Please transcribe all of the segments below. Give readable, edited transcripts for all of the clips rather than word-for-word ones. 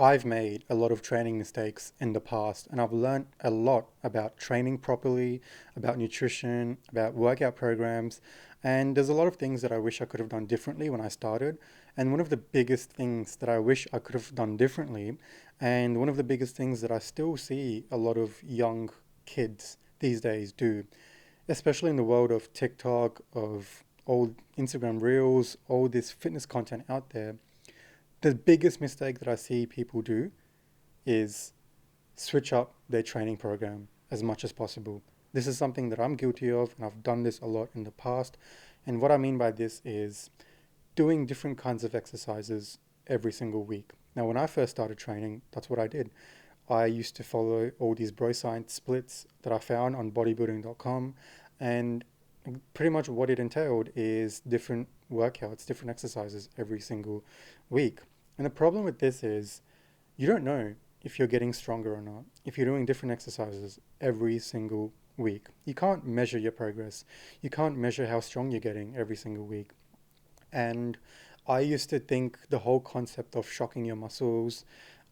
I've made a lot of training mistakes in the past, and I've learned a lot about training properly, about nutrition, about workout programs, and there's a lot of things that I wish I could have done differently when I started. And one of the biggest things that I wish I could have done differently, and one of the biggest things that I still see a lot of young kids these days do, especially in the world of TikTok, of old Instagram Reels, all this fitness content out there, the biggest mistake that I see people do is switch up their training program as much as possible. This is something that I'm guilty of, and I've done this a lot in the past. And what I mean by this is doing different kinds of exercises every single week. Now, when I first started training, that's what I did. I used to follow all these bro science splits that I found on bodybuilding.com, and pretty much what it entailed is different workouts, different exercises every single week. And the problem with this is you don't know if you're getting stronger or not, if you're doing different exercises every single week. You can't measure your progress. You can't measure how strong you're getting every single week. And I used to think the whole concept of shocking your muscles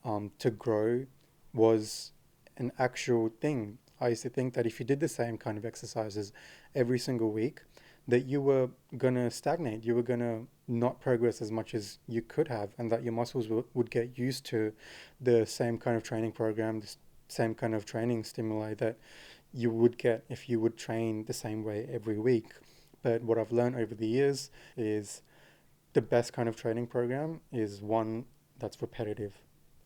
to grow was an actual thing. I used to think that if you did the same kind of exercises every single week, that you were going to stagnate, you were going to not progress as much as you could have, and that your muscles would get used to the same kind of training program, the same kind of training stimuli that you would get if you would train the same way every week. But what I've learned over the years is the best kind of training program is one that's repetitive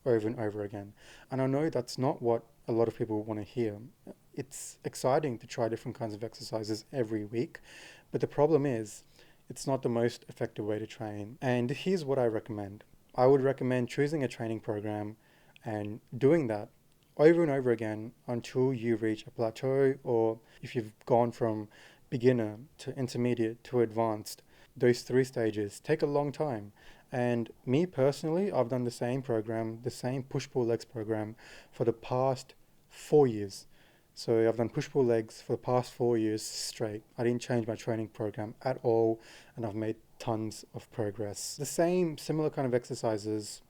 over and over again. And I know that's not what a lot of people want to hear. It's exciting to try different kinds of exercises every week, but the problem is it's not the most effective way to train. And here's what I recommend. I would recommend choosing a training program and doing that over and over again until you reach a plateau, or if you've gone from beginner to intermediate to advanced, those three stages take a long time. And me personally, I've done the same program, the same push pull legs program for the past 4 years. So I've done push pull legs for the past 4 years straight. I didn't change my training program at all, and I've made tons of progress. The same similar kind of exercises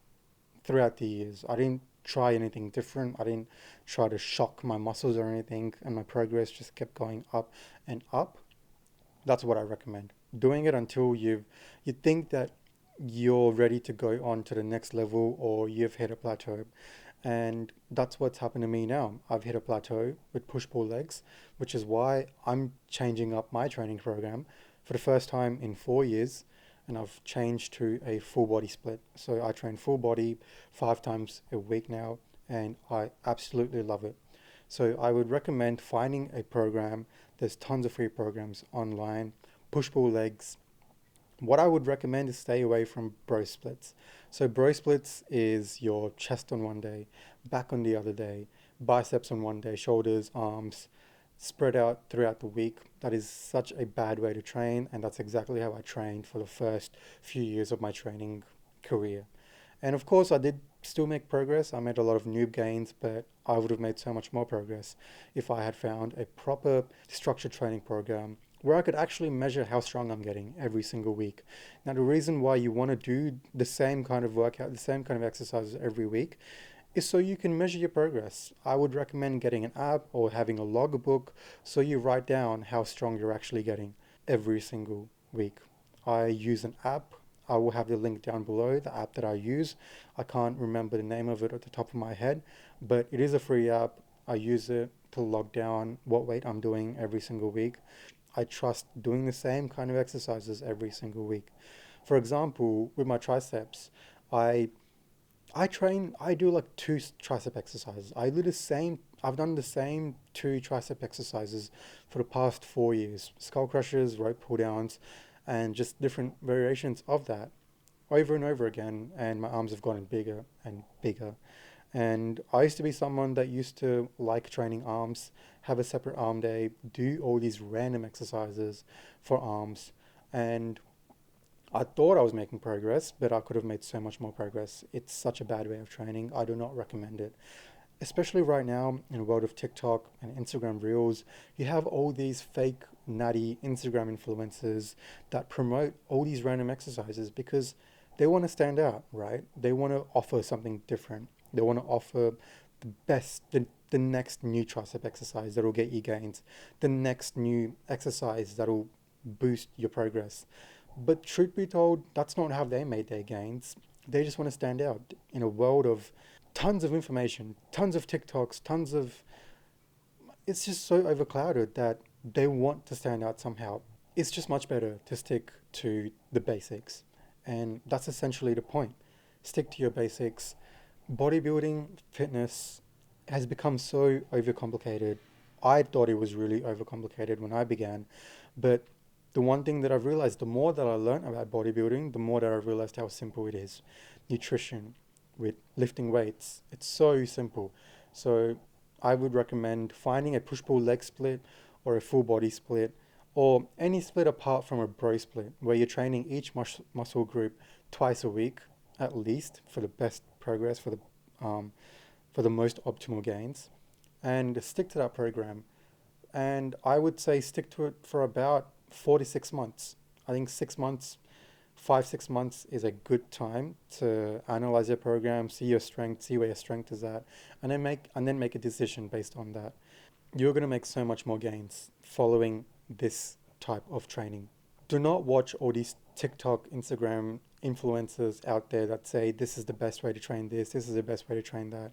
throughout the years. I didn't try anything different. I didn't try to shock my muscles or anything, and my progress just kept going up and up. That's what I recommend. Doing it until you think that you're ready to go on to the next level, or you've hit a plateau. And that's what's happened to me now. I've hit a plateau with push pull legs, which is why I'm changing up my training program for the first time in 4 years. And I've changed to a full body split. So I train full body 5 times a week now, and I absolutely love it. So I would recommend finding a program. There's tons of free programs online. Push pull legs. What I would recommend is stay away from bro splits. So bro splits is your chest on one day, back on the other day, biceps on one day, shoulders, arms, spread out throughout the week. That is such a bad way to train, and that's exactly how I trained for the first few years of my training career. And of course, I did still make progress. I made a lot of noob gains, but I would have made so much more progress if I had found a proper structured training program where I could actually measure how strong I'm getting every single week. Now, the reason why you want to do the same kind of workout, the same kind of exercises every week is so you can measure your progress. I would recommend getting an app or having a logbook so you write down how strong you're actually getting every single week. I use an app. I will have the link down below, the app that I use. I can't remember the name of it at the top of my head, but it is a free app. I use it to log down what weight I'm doing every single week. I trust doing the same kind of exercises every single week. For example, with my triceps, I I do like two tricep exercises. I've done the same two tricep exercises for the past 4 years. Skull crushers, rope pull downs, and just different variations of that over and over again. And my arms have gotten bigger and bigger. And I used to be someone that used to like training arms, have a separate arm day, do all these random exercises for arms. And I thought I was making progress, but I could have made so much more progress. It's such a bad way of training. I do not recommend it. Especially right now in the world of TikTok and Instagram Reels, you have all these fake, natty Instagram influencers that promote all these random exercises because They want to stand out, right? They want to offer something different. They want to offer the best, the next new tricep exercise that'll get you gains, the next new exercise that'll boost your progress. But truth be told, that's not how they made their gains. They just want to stand out in a world of tons of information, tons of TikToks, tons of. It's just so overclouded that they want to stand out somehow. It's just much better to stick to the basics. And that's essentially the point. Stick to your basics. Bodybuilding, fitness has become so overcomplicated. I thought it was really overcomplicated when I began, but the one thing that I've realized, the more that I learned about bodybuilding, the more that I've realized how simple it is. Nutrition, with lifting weights, it's so simple. So I would recommend finding a push-pull leg split or a full body split or any split apart from a bro split where you're training each muscle group twice a week at least for the best progress, um, for the most optimal gains, and stick to that program. And I would say stick to it for about 4 to 6 months. I think 6 months, 5, 6 months is a good time to analyze your program, see your strength, see where your strength is at, and then make a decision based on that. You're gonna make so much more gains following this type of training. Do not watch all these TikTok, Instagram influencers out there that say this is the best way to train this is the best way to train that.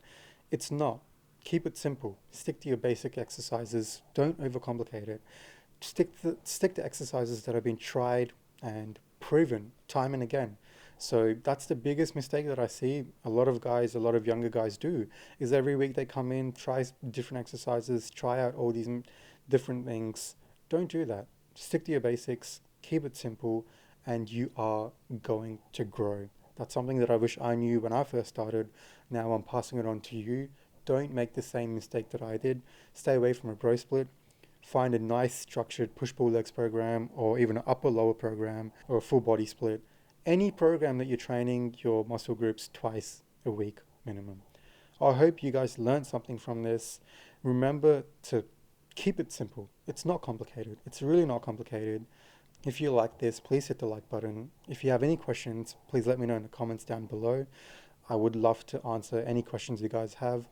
It's not. Keep it simple. Stick to your basic exercises. Don't overcomplicate it. Stick to exercises that have been tried and proven time and again. So that's the biggest mistake that I see a lot of guys, a lot of younger guys do, is every week they come in, try different exercises, try out all these different things. Don't do that. Stick to your basics, keep it simple, and you are going to grow. That's something that I wish I knew when I first started. Now I'm passing it on to you. Don't make the same mistake that I did. Stay away from a bro split. Find a nice structured push pull legs program or even an upper lower program or a full body split. Any program that you're training your muscle groups twice a week minimum. I hope you guys learned something from this. Remember to keep it simple. It's not complicated. It's really not complicated. If you like this, please hit the like button. If you have any questions, please let me know in the comments down below. I would love to answer any questions you guys have.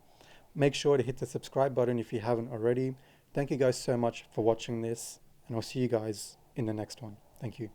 Make sure to hit the subscribe button if you haven't already. Thank you guys so much for watching this, and I'll see you guys in the next one. Thank you.